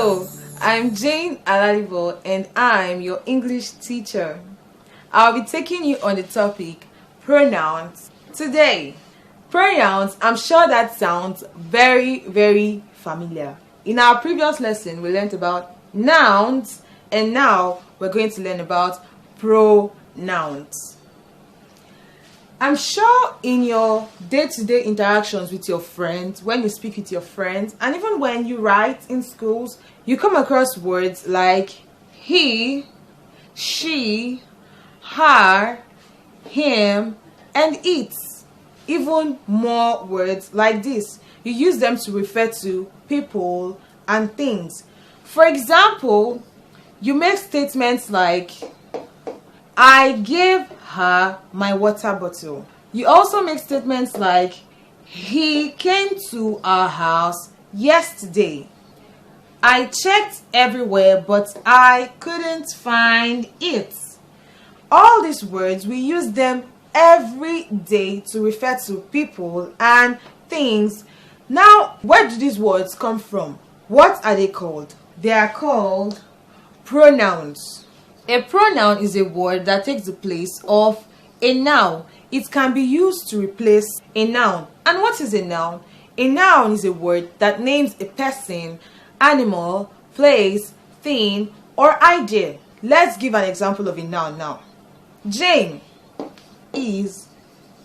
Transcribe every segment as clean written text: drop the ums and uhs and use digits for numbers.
Hello, I'm Jane Alalivo and I'm your English teacher. I'll be taking you on the topic pronouns today. Pronouns, I'm sure that sounds very familiar. In our previous lesson, we learned about nouns and now we're going to learn about pronouns. I'm sure in your day-to-day interactions with your friends, when you speak with your friends, and even when you write in schools, you come across words like he, she, her, him, and it. Even more words like this. You use them to refer to people and things. For example, you make statements like, I gave her my water bottle. You also make statements like, he came to our house yesterday. I checked everywhere but I couldn't find it. All these words, we use them every day to refer to people and things. Now, where do these words come from? What are they called? They are called pronouns. A pronoun is a word that takes the place of a noun. It can be used to replace a noun. And what is a noun? A noun is a word that names a person, animal, place, thing, or idea. Let's give an example of a noun now. Jane is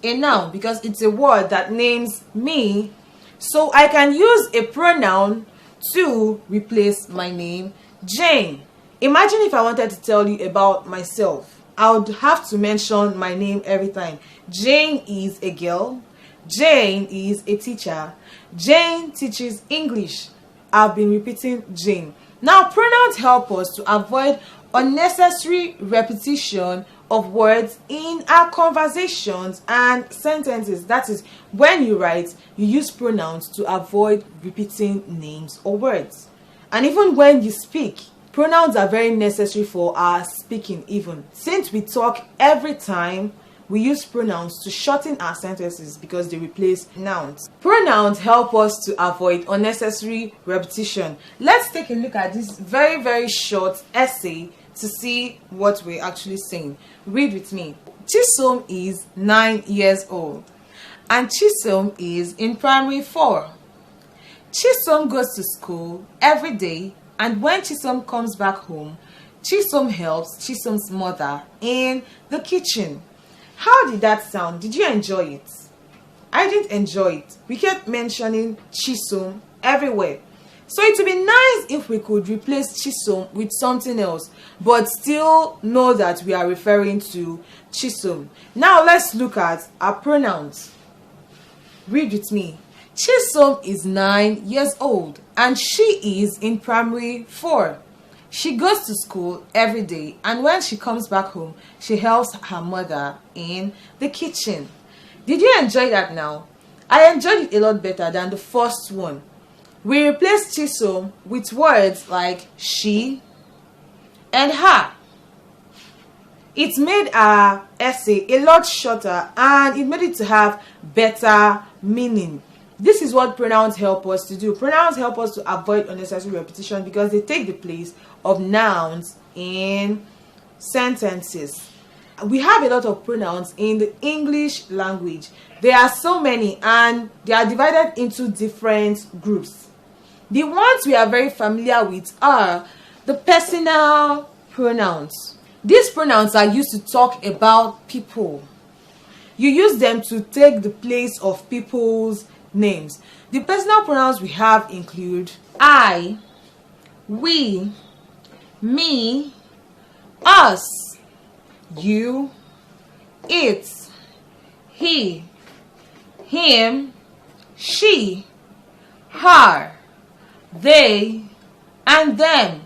a noun because it's a word that names me. So I can use a pronoun to replace my name, Jane. Imagine if I wanted to tell you about myself. I would have to mention my name every time. Jane is a girl. Jane is a teacher. Jane teaches English. I've been repeating Jane. Now, pronouns help us to avoid unnecessary repetition of words in our conversations and sentences. That is, when you write, you use pronouns to avoid repeating names or words. And even when you speak, pronouns are very necessary for our speaking even. Since we talk every time, we use pronouns to shorten our sentences because they replace nouns. Pronouns help us to avoid unnecessary repetition. Let's take a look at this very short essay to see what we're actually saying. Read with me. Chisom is 9 years old and Chisom is in primary 4. Chisom goes to school every day, and when Chisom comes back home, Chisom helps Chisom's mother in the kitchen. How did that sound? Did you enjoy it? I didn't enjoy it. We kept mentioning Chisom everywhere. So it would be nice if we could replace Chisom with something else, but still know that we are referring to Chisom. Now let's look at our pronouns. Read with me. Chisom is 9 years old and she is in primary 4. She goes to school every day, and when she comes back home, she helps her mother in the kitchen. Did you enjoy that now? I enjoyed it a lot better than the first one. We replaced Chisom with words like she and her. It made our essay a lot shorter and it made it to have better meaning. This is what pronouns help us to do. Pronouns help us to avoid unnecessary repetition because they take the place of nouns in sentences. We have a lot of pronouns in the English language. There are so many and they are divided into different groups. The ones we are very familiar with are the personal pronouns. These pronouns are used to talk about people. You use them to take the place of people's names. The personal pronouns we have include I, we, me, us, you, it, he, him, she, her, they, and them.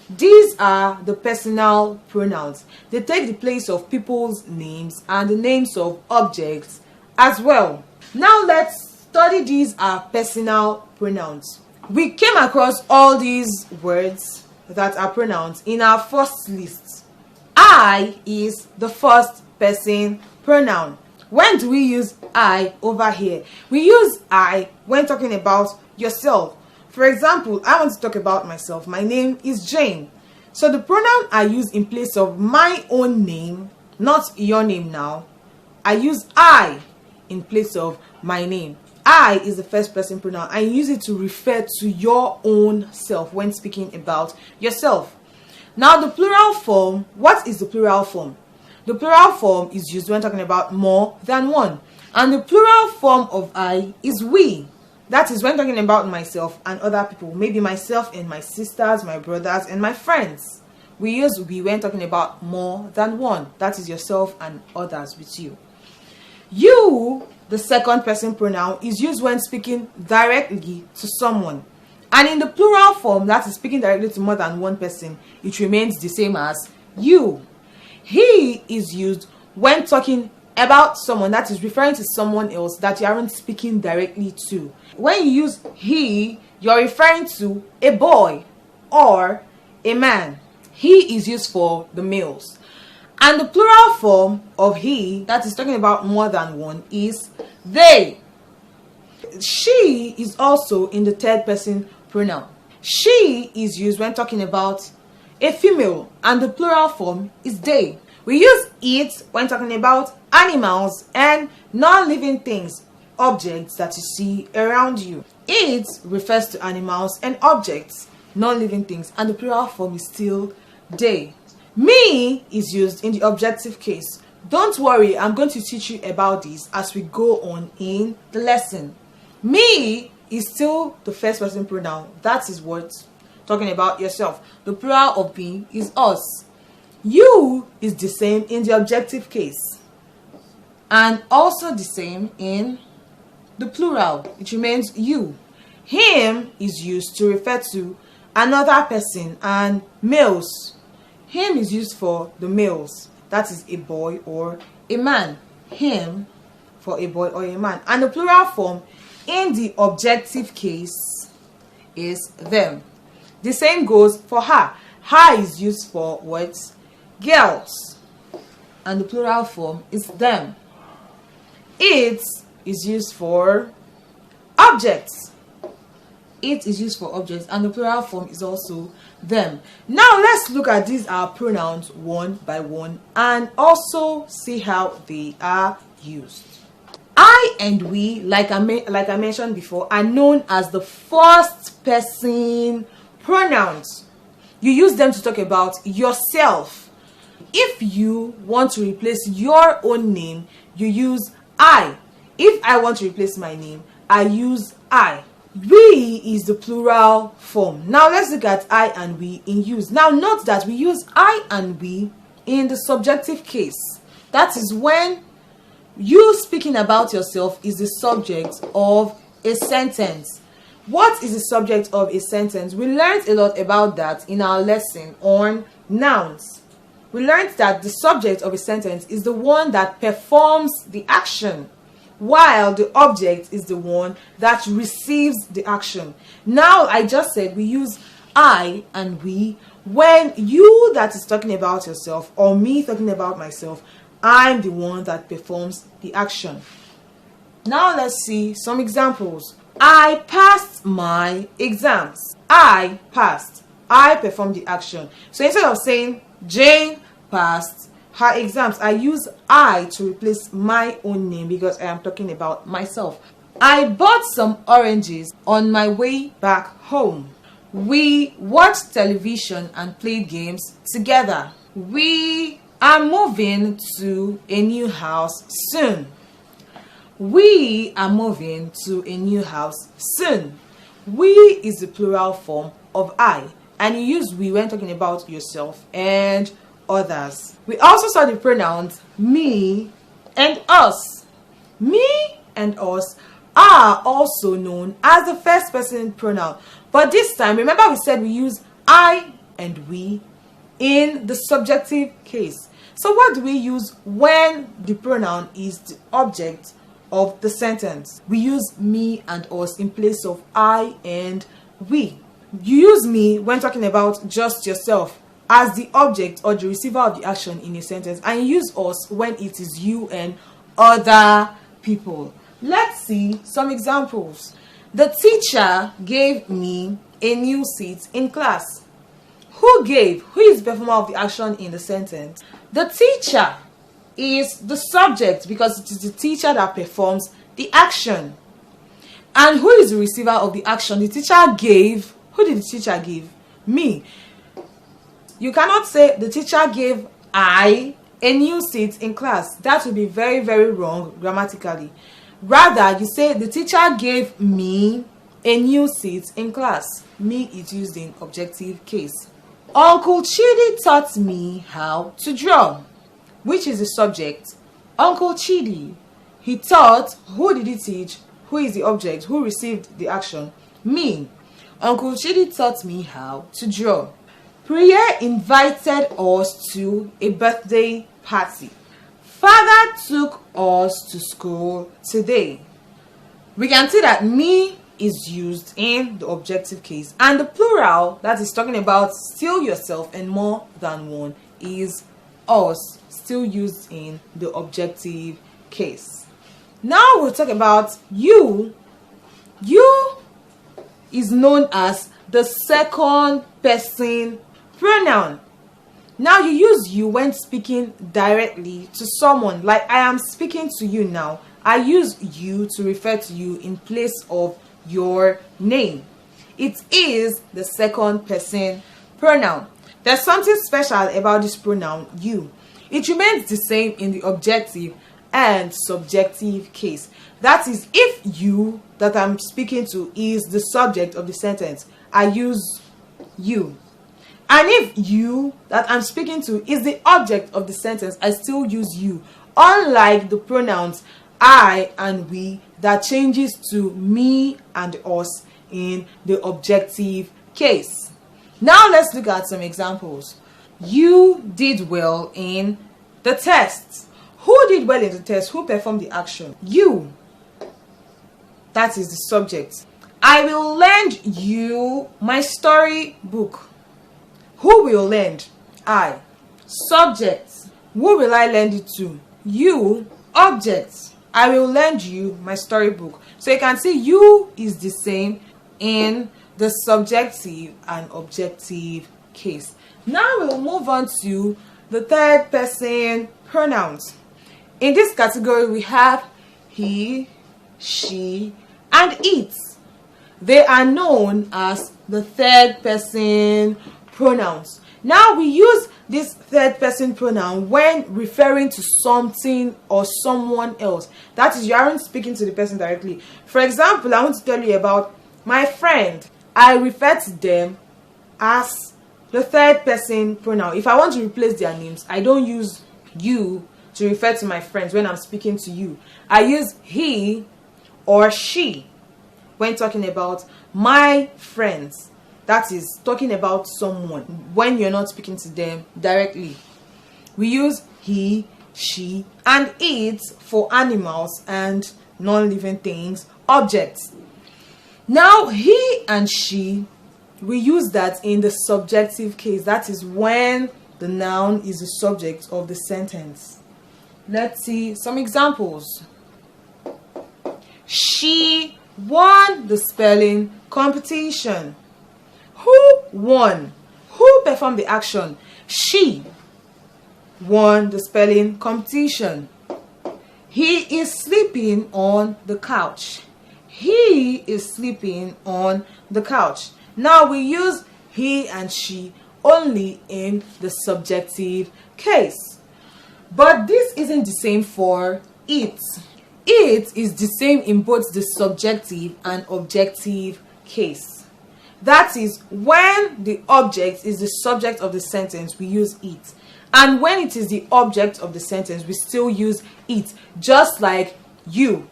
These are the personal pronouns. They take the place of people's names and the names of objects as well. Now let's study these are personal pronouns. We came across all these words that are pronouns in our first list. I is the first person pronoun. When do we use I over here? We use I when talking about yourself. For example, I want to talk about myself. My name is Jane. So the pronoun I use in place of my own name, not your name now, I use I in place of my name. I is the first person pronoun. I use it to refer to your own self when speaking about yourself. Now the plural form, what is the plural form? The plural form is used when talking about more than one. And the plural form of I is we. That is when talking about myself and other people. Maybe myself and my sisters, my brothers, and my friends. We use we when talking about more than one. That is yourself and others with you. You, the second person pronoun, is used when speaking directly to someone. And in the plural form, that is speaking directly to more than one person, it remains the same as you. He is used when talking about someone, that is referring to someone else that you aren't speaking directly to. When you use he, you're referring to a boy or a man. He is used for the males. And the plural form of he, that is talking about more than one, is they. She is also in the third person pronoun. She is used when talking about a female, and the plural form is they. We use it when talking about animals and non-living things, objects that you see around you. It refers to animals and objects, non-living things, and the plural form is still they. Me is used in the objective case. Don't worry, I'm going to teach you about this as we go on in the lesson. Me is still the first person pronoun. That is what talking about yourself. The plural of me is us. You is the same in the objective case and also the same in the plural. It remains you. Him is used to refer to another person and males. Him is used for the males. That is a boy or a man. Him for a boy or a man. And the plural form in the objective case is them. The same goes for her. Her is used for what? Girls. And the plural form is them. It is used for objects. It is used for objects and the plural form is also them. Now let's look at these our pronouns one by one and also see how they are used. I and we, like I mentioned before, are known as the first person pronouns. You use them to talk about yourself. If you want to replace your own name, you use I. If I want to replace my name, I use I. We is the plural form. Now let's look at I and we in use. Now note that we use I and we in the subjective case. That is when you speaking about yourself is the subject of a sentence. What is the subject of a sentence? We learned a lot about that in our lesson on nouns. We learned that the subject of a sentence is the one that performs the action, while the object is the one that receives the action. Now, I just said we use I and we when you that is talking about yourself or me talking about myself, I'm the one that performs the action. Now, let's see some examples. I passed my exams. I passed. I performed the action. So instead of saying Jane passed her exams, I use I to replace my own name because I am talking about myself. I bought some oranges on my way back home. We watched television and played games together. We are moving to a new house soon. We are moving to a new house soon. We is the plural form of I, and you use we when talking about yourself and others. We also saw the pronouns me and us. Me and us are also known as the first person pronoun, but this time remember we said we use I and we in the subjective case. So what do we use when the pronoun is the object of the sentence? We use me and us in place of I and we. You use me when talking about just yourself as the object or the receiver of the action in a sentence, and you use us when it is you and other people. Let's see some examples. The teacher gave me a new seat in class. Who gave? Who is the performer of the action in the sentence? The teacher is the subject because it is the teacher that performs the action. And who is the receiver of the action? The teacher gave. Who did the teacher give? Me. You cannot say the teacher gave I a new seat in class. That would be very, very wrong grammatically. Rather, you say the teacher gave me a new seat in class. Me is used in objective case. Uncle Chidi taught me how to draw. Which is the subject? Uncle Chidi. He taught. Who did he teach? Who is the object? Who received the action? Me. Uncle Chidi taught me how to draw. Priya invited us to a birthday party. Father took us to school today. We can see that me is used in the objective case, and the plural that is talking about still yourself and more than one is us, still used in the objective case. Now we'll talk about you. You is known as the second person pronoun. Now you use you when speaking directly to someone, like I am speaking to you now. I use you to refer to you in place of your name. It is the second person pronoun. There's something special about this pronoun you. It remains the same in the objective and subjective case. That is, if you that I'm speaking to is the subject of the sentence, I use you. And if you that I'm speaking to is the object of the sentence, I still use you. Unlike the pronouns I and we that changes to me and us in the objective case. Now let's look at some examples. You did well in the test. Who did well in the test? Who performed the action? You. That is the subject. I will lend you my story book. Who will lend? I. Subject. Who will I lend it to? You. Object. I will lend you my storybook. So you can see you is the same in the subjective and objective case. Now we'll move on to the third person pronouns. In this category we have he, she, and it. They are known as the third person pronouns. Now we use this third person pronoun when referring to something or someone else. That is, you aren't speaking to the person directly. For example, I want to tell you about my friend. I refer to them as the third person pronoun. If I want to replace their names, I don't use you to refer to my friends when I'm speaking to you. I use he or she when talking about my friends. That is talking about someone when you're not speaking to them directly. We use he, she, and it for animals and non-living things, objects. Now he and she, we use that in the subjective case. That is when the noun is the subject of the sentence. Let's see some examples. She won the spelling competition. Who won? Who performed the action? She won the spelling competition. He is sleeping on the couch. He is sleeping on the couch. Now we use he and she only in the subjective case. But this isn't the same for it. It is the same in both the subjective and objective case. That is, when the object is the subject of the sentence, we use it. And when it is the object of the sentence, we still use it. Just like you.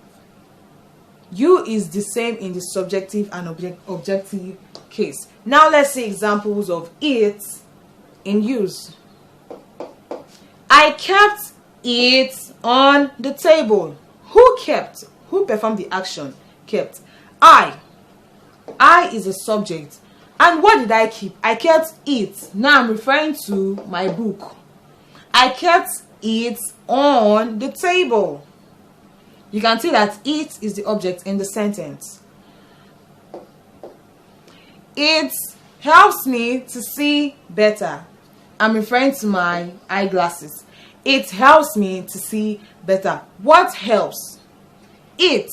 You is the same in the subjective and objective case. Now let's see examples of it in use. I kept it on the table. Who kept? Who performed the action? Kept. I is a subject. And what did I keep? I kept it. Now I'm referring to my book. I kept it on the table. You can see that it is the object in the sentence. It helps me to see better. I'm referring to my eyeglasses. It helps me to see better. What helps? It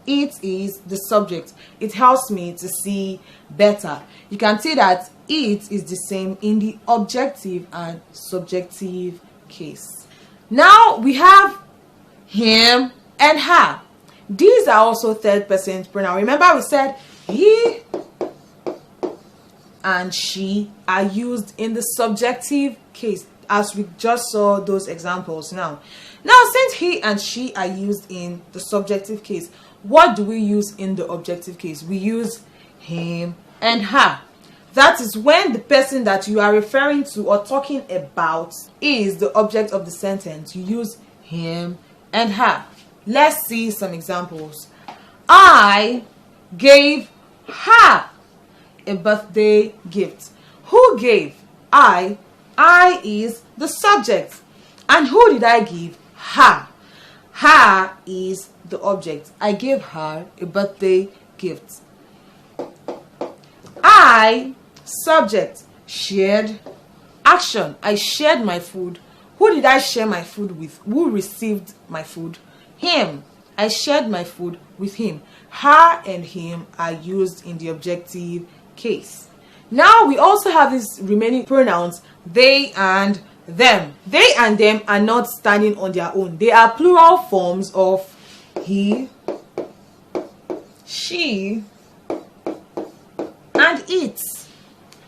is the subject. It helps me to see better. You can see that it is the same in the objective and subjective case. Now we have him and her. These are also third person pronouns. Remember we said he and she are used in the subjective case, as we just saw those examples. Now since he and she are used in the subjective case, what do we use in the objective case? We use him and her. That is when the person that you are referring to or talking about is the object of the sentence. You use him and her. Let's see some examples. I gave her a birthday gift. Who gave? I is the subject. And who did I give? Her. Her is the object. I gave her a birthday gift. I, subject, shared. Action. I shared my food. Who did I share my food with? Who received my food? Him. I shared my food with him. Her and him are used in the objective case. Now we also have these remaining pronouns, they and them. They and them are not standing on their own. They are plural forms of he, she, and it.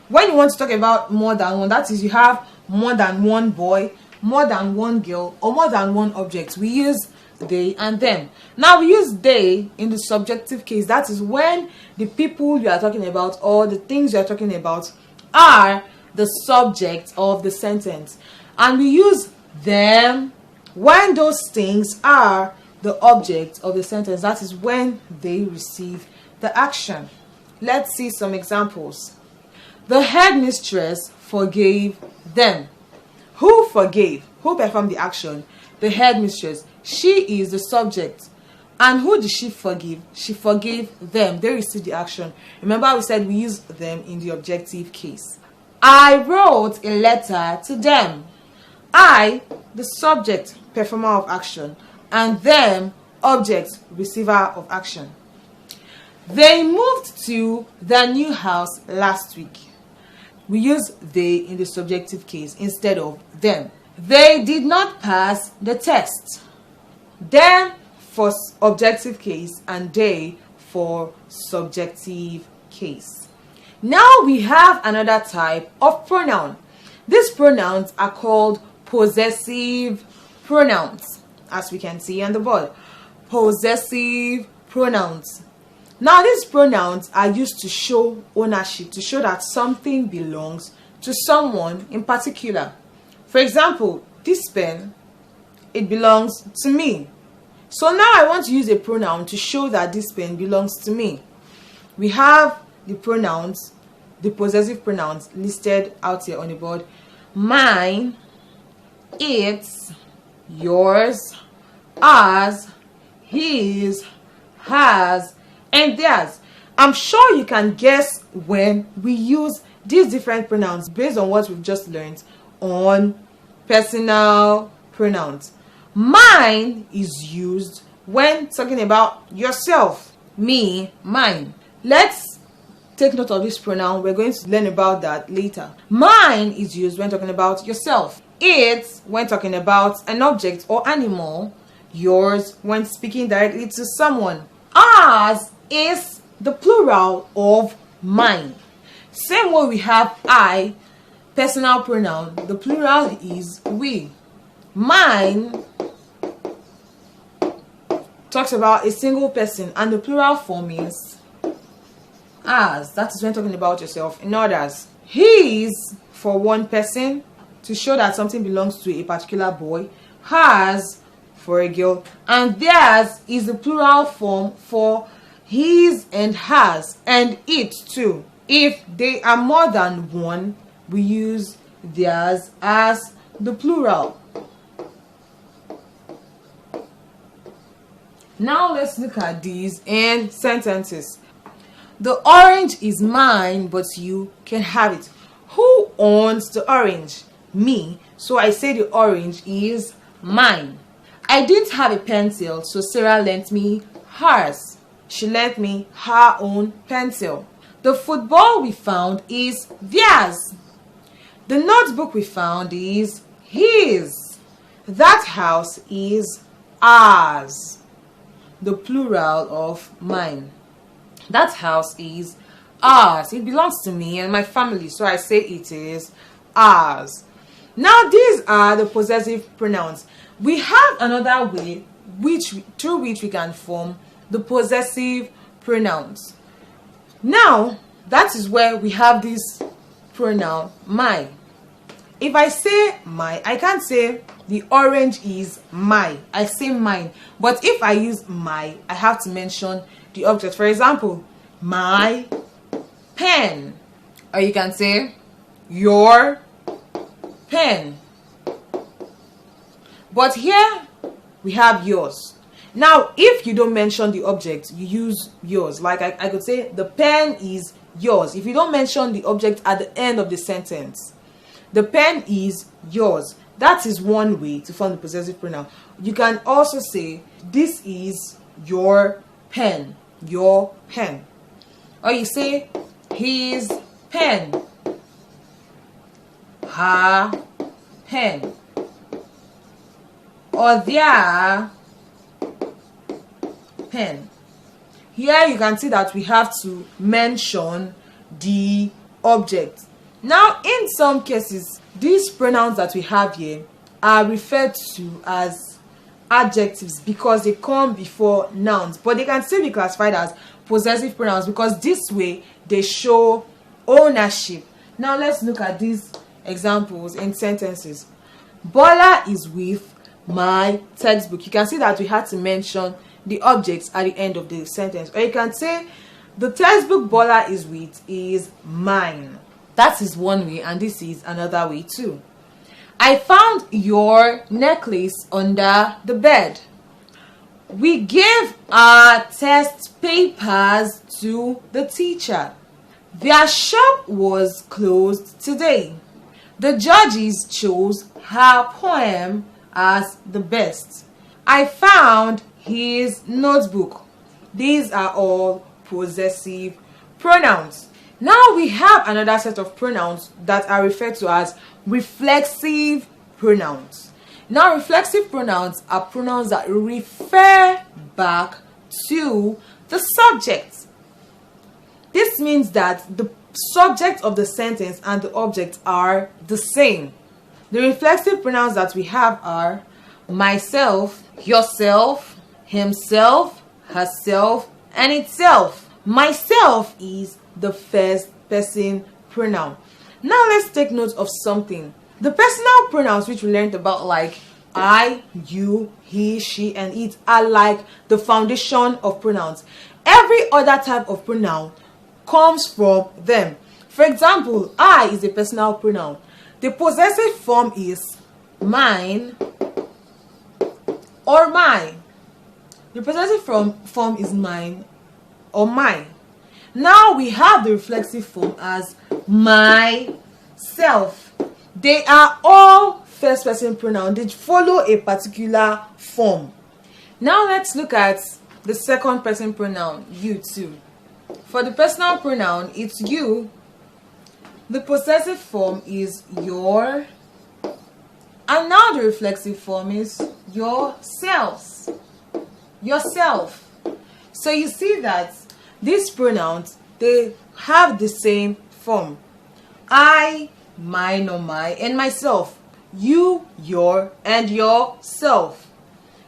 When you want to talk about more than one, that is, you have more than one boy, more than one girl, or more than one object, we use they and them. Now we use they in the subjective case. That is when the people you are talking about or the things you are talking about are the subject of the sentence, and we use them when those things are the object of the sentence. That is when they receive the action. Let's see some examples. The headmistress forgave them. Who forgave? Who performed the action? The headmistress. She is the subject. And who did she forgive? She forgave them. They received the action. Remember we said we use them in the objective case. I wrote a letter to them. I, the subject, performer of action, and them, object, receiver of action. They moved to their new house last week. We use they in the subjective case instead of them. They did not pass the test. Them for objective case and they for subjective case. Now we have another type of pronoun. These pronouns are called possessive pronouns, as we can see on the board. Possessive pronouns. Now these pronouns are used to show ownership, to show that something belongs to someone in particular. For example, this pen, it belongs to me. So now I want to use a pronoun to show that this pen belongs to me. We have the pronouns, the possessive pronouns listed out here on the board. Mine, its, yours, ours, his, hers, and theirs. I'm sure you can guess when we use these different pronouns based on what we've just learned on personal pronouns. Mine is used when talking about yourself. Me, mine. Let's take note of this pronoun. We're going to learn about that later. Mine is used when talking about yourself. It when talking about an object or animal. Yours when speaking directly to someone. Ours is the plural of mine. Same way we have I, personal pronoun. The plural is we. Mine talks about a single person and the plural form is ours. That is when talking about yourself. In others, his for one person to show that something belongs to a particular boy. Hers for a girl. And theirs is the plural form for his and hers, and it too. If they are more than one, we use theirs as the plural. Now let's look at these in sentences. The orange is mine, but you can have it. Who owns the orange? Me. So I say the orange is mine. I didn't have a pencil, so Sarah lent me hers. She lent me her own pencil. The football we found is theirs. The notebook we found is his. That house is ours. The plural of mine. That house is ours. It belongs to me and my family, so I say it is ours. Now these are the possessive pronouns. We have another way through which we can form the possessive pronouns. Now that is where we have this pronoun my. If I say my, I can't say the orange is my. I say mine. But if I use my, I have to mention the object. For example, my pen. Or you can say your pen. But here we have yours. Now if you don't mention the object, you use yours. Like I could say the pen is yours. If you don't mention the object at the end of the sentence, the pen is yours. That is one way to form the possessive pronoun. You can also say this is your pen. Your pen. Or you say his pen. Her pen. Or their pen. Here you can see that we have to mention the object. Now in some cases, these pronouns that we have here are referred to as adjectives because they come before nouns, but they can still be classified as possessive pronouns because this way they show ownership. Now let's look at these examples in sentences. Bola is with my textbook. You can see that we had to mention the objects at the end of the sentence. Or you can say the textbook Bola is with is mine. That is one way, and this is another way too. I found your necklace under the bed. We gave our test papers to the teacher. Their shop was closed today. The judges chose her poem as the best. I found his notebook. These are all possessive pronouns. Now we have another set of pronouns that are referred to as reflexive pronouns. Now reflexive pronouns are pronouns that refer back to the subject. This means that the subject of the sentence and the object are the same. The reflexive pronouns that we have are myself, yourself, himself, herself, and itself. Myself is the first person pronoun. Now let's take note of something. The personal pronouns which we learned about, like I, you, he, she, and it, are like the foundation of pronouns. Every other type of pronoun comes from them. For example, I is a personal pronoun. The possessive form is mine or my. The possessive form is mine or my. Now we have the reflexive form as myself. They are all first person pronouns. They follow a particular form. Now let's look at the second person pronoun, you too. For the personal pronoun, it's you. The possessive form is your. And now the reflexive form is yourselves. Yourself. So you see that these pronouns, they have the same form. I, mine or my, and myself. You, your, and yourself.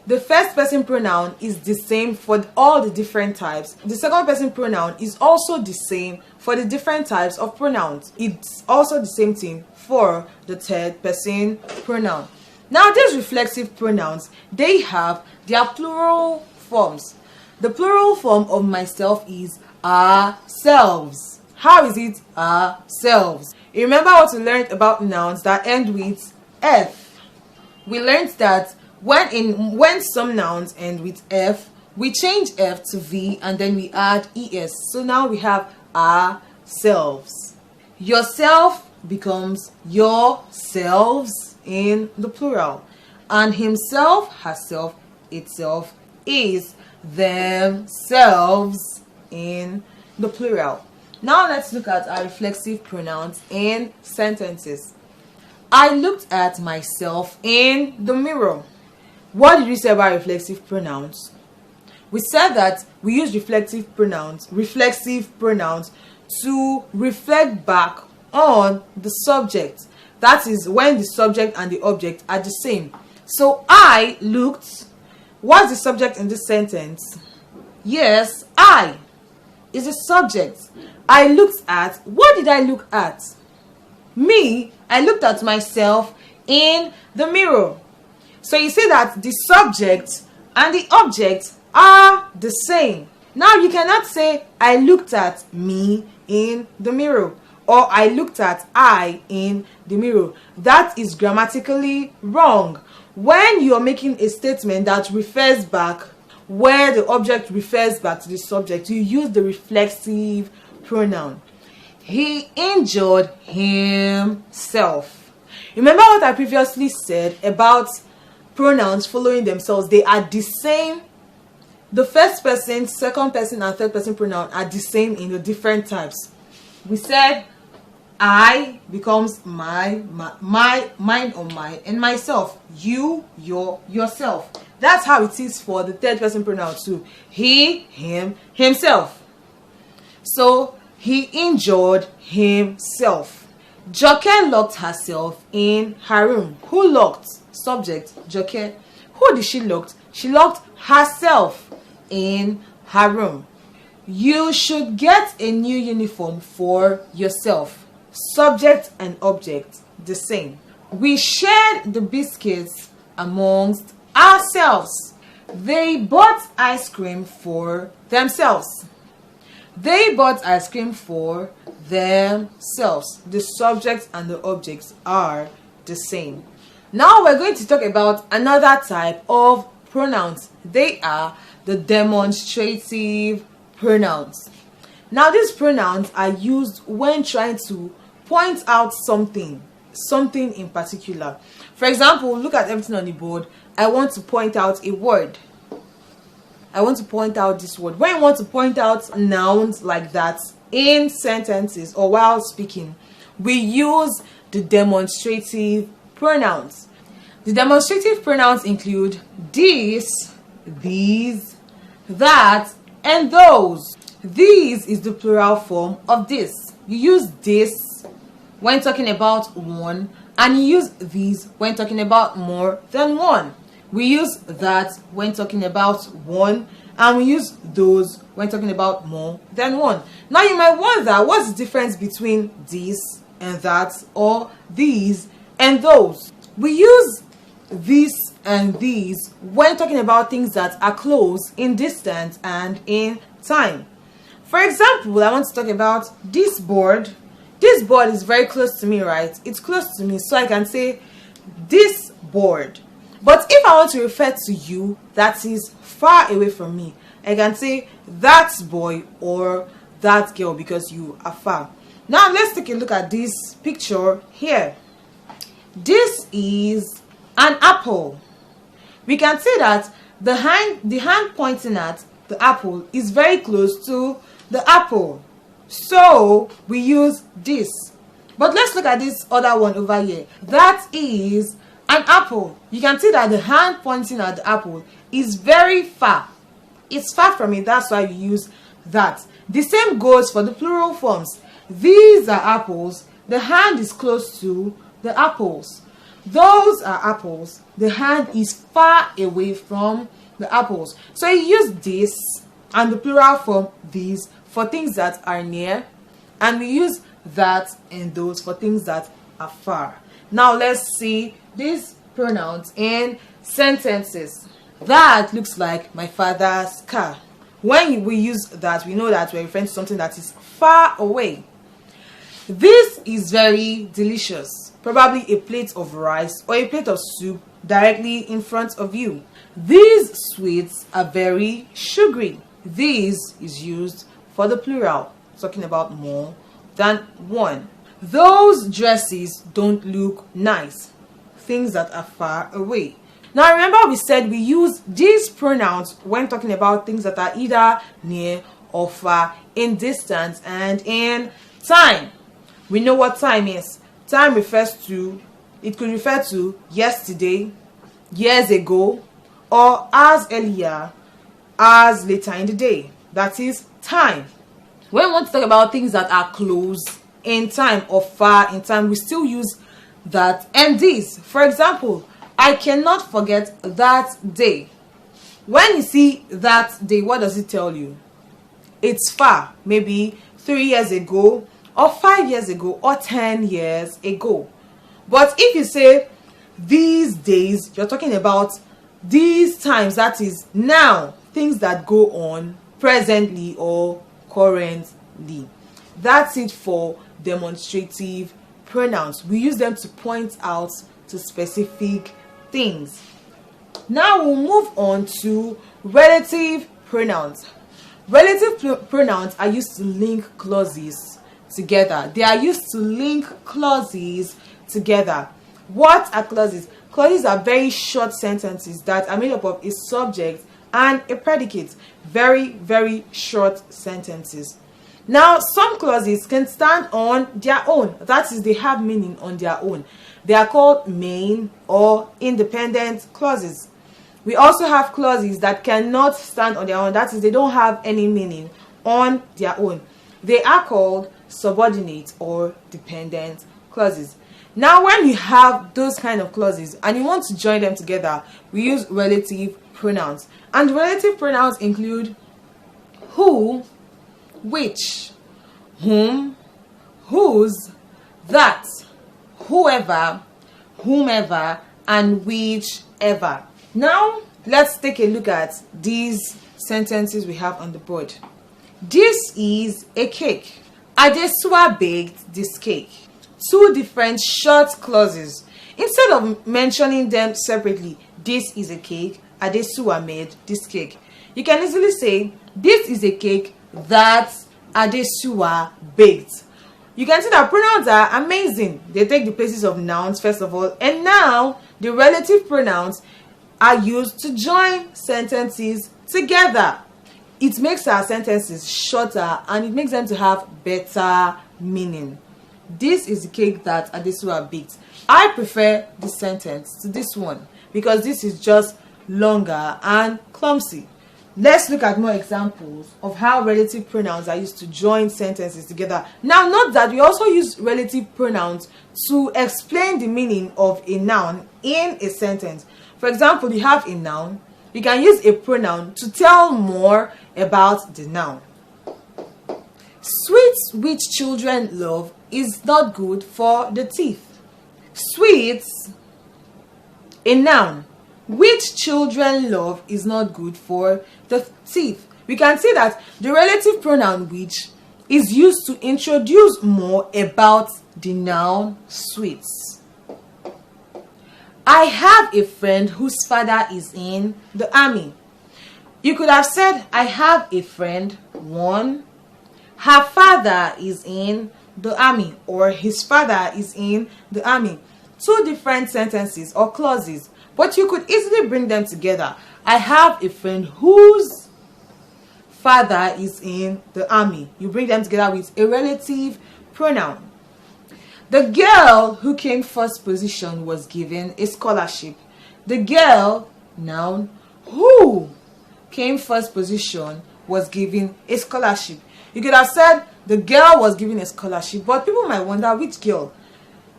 The first person pronoun is the same for all the different types. The second person pronoun is also the same for the different types of pronouns. It's also the same thing for the third person pronoun. Now these reflexive pronouns, they have their plural forms. The plural form of myself is ourselves. How is it ourselves? You remember what we learned about nouns that end with F. We learned that when some nouns end with F, We change F to V and then we add ES. So now we have ourselves. Yourself becomes yourselves in the plural. And himself, herself, itself is themselves in the plural. Now let's look at our reflexive pronouns in sentences. I looked at myself in the mirror. What did we say about reflexive pronouns? We said that we use reflexive pronouns to reflect back on the subject. That is when the subject and the object are the same. So I looked. What's the subject in this sentence? Yes, I is the subject. I looked at. What did I look at? Me. I looked at myself in the mirror. So you see that the subject and the object are the same. Now you cannot say I looked at me in the mirror or I looked at I in the mirror. That is grammatically wrong. When you are making a statement that refers back, where the object refers back to the subject, you use the reflexive pronoun. He injured himself. Remember what I previously said about pronouns following themselves? They are the same. The first person, second person, and third person pronoun are the same in the different types. We said I becomes my, mine or mine, and myself, you, your, yourself. That's how it is for the third person pronoun too. He, him, himself. So he injured himself. Joke locked herself in her room. Who locked? Subject, Joke. Who did she lock? She locked herself in her room. You should get a new uniform for yourself. Subject and object, the same. We shared the biscuits amongst ourselves. They bought ice cream for themselves. They bought ice cream for themselves. The subject and the objects are the same. Now we're going to talk about another type of pronouns. They are the demonstrative pronouns. Now these pronouns are used when trying to point out something in particular. For example, look at everything on the board. I want to point out a word. I want to point out this word. When you want to point out nouns like that in sentences or while speaking, we use the demonstrative pronouns. The demonstrative pronouns include this, these, that, and those. These is the plural form of this. You use this when talking about one, and you use these when talking about more than one. We use that when talking about one, and we use those when talking about more than one. Now you might wonder, what's the difference between this and that, or these and those? We use this and these when talking about things that are close in distance and in time. For example, I want to talk about this board. This board is very close to me, right? It's close to me, so I can say this board. But if I want to refer to you that is far away from me, I can say that boy or that girl because you are far. Now let's take a look at this picture here. This is an apple. We can see that the hand pointing at the apple is very close to the apple. So we use this. But let's look at this other one over here. That is an apple. You can see that the hand pointing at the apple is very far. It's far from it. That's why we use that. The same goes for the plural forms. These are apples. The hand is close to the apples. Those are apples. The hand is far away from the apples. So you use this and the plural form these for things that are near, and we use that and those for things that are far. Now let's see these pronouns in sentences. That looks like my father's car. When we use that, we know that we're referring to something that is far away. This is very delicious. Probably a plate of rice or a plate of soup directly in front of you. These sweets are very sugary. This is used for the plural, talking about more than one. Those dresses don't look nice. Things that are far away. Now remember, we said we use these pronouns when talking about things that are either near or far, in distance and in time. We know what time is. Time refers to, it could refer to yesterday, years ago, or as earlier, as later in the day. That is time. When we want to talk about things that are close in time or far in time, we still use that and this. For example, I cannot forget that day. When you see that day, what does it tell you? It's far, maybe 3 years ago, or 5 years ago, or 10 years ago. But if you say these days, you're talking about these times, that is now, things that go on presently or currently. That's it for demonstrative pronouns. We use them to point out to specific things. Now we'll move on to relative pronouns. Relative pronouns are used to link clauses together. They are used to link clauses together. What are clauses? Clauses are very short sentences that are made up of a subject and a predicate. Very, very short sentences. Now, some clauses can stand on their own. That is, they have meaning on their own. They are called main or independent clauses. We also have clauses that cannot stand on their own. That is, they don't have any meaning on their own. They are called subordinate or dependent clauses. Now, when you have those kind of clauses and you want to join them together, we use relative pronouns. And relative pronouns include who, which, whom, whose, that, whoever, whomever, and whichever. Now, let's take a look at these sentences we have on the board. This is a cake. Adesua baked this cake. Two different short clauses. Instead of mentioning them separately, this is a cake, Adesua made this cake, you can easily say, this is a cake that Adesua baked. You can see that pronouns are amazing. They take the places of nouns, first of all, and now the relative pronouns are used to join sentences together. It makes our sentences shorter and it makes them to have better meaning. This is the cake that Adesua baked. I prefer this sentence to this one because this is just longer and clumsy. Let's look at more examples of how relative pronouns are used to join sentences together. Now, note that we also use relative pronouns to explain the meaning of a noun in a sentence. For example, you have a noun. You can use a pronoun to tell more about the noun. Sweets which children love is not good for the teeth. Sweets, a noun, which children love is not good for the teeth. We can see that the relative pronoun which is used to introduce more about the noun sweets. I have a friend whose father is in the army. You could have said, I have a friend, one, her father is in the army, or his father is in the army. Two different sentences or clauses, but you could easily bring them together. I have a friend whose father is in the army. You bring them together with a relative pronoun. The girl who came first position was given a scholarship. The girl, noun, who came first position was given a scholarship. You could have said the girl was given a scholarship, but people might wonder which girl.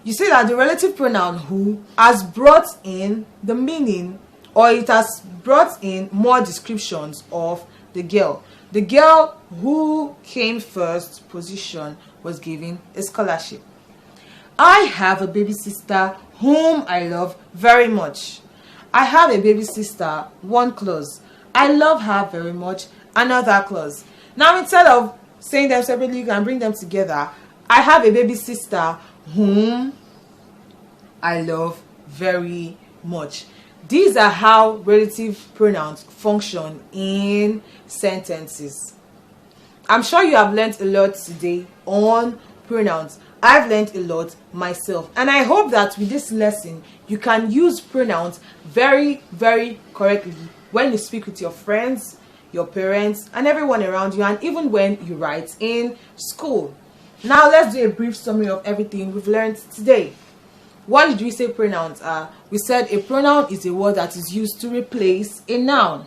You see that the relative pronoun who has brought in the meaning, or it has brought in more descriptions of the girl. The girl who came first position was given a scholarship. I have a baby sister whom I love very much. I have a baby sister, one clause. I love her very much, another clause. Now, instead of saying them separately, you can bring them together. I have a baby sister whom I love very much. These are how relative pronouns function in sentences. I'm sure you have learned a lot today on pronouns. I've learned a lot myself, and I hope that with this lesson you can use pronouns very, very correctly when you speak with your friends, your parents, and everyone around you, and even when you write in school. Now let's do a brief summary of everything we've learned today. What did we say pronouns are? We said a pronoun is a word that is used to replace a noun.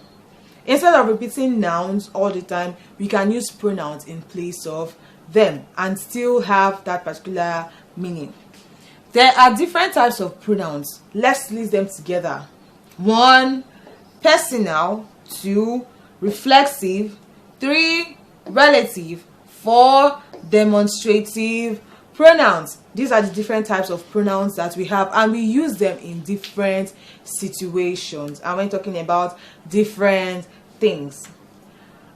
Instead of repeating nouns all the time, we can use pronouns in place of them and still have that particular meaning. There are different types of pronouns. Let's list them together. 1. Personal. 2. Reflexive. 3. Relative. 4. Demonstrative pronouns. These are the different types of pronouns that we have, and we use them in different situations and when talking about different things.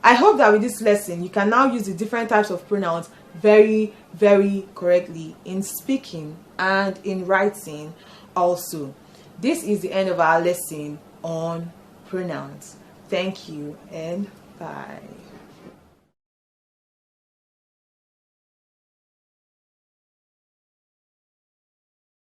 I hope that with this lesson you can now use the different types of pronouns very, very correctly in speaking and in writing also. This is the end of our lesson on pronouns. Thank you and bye.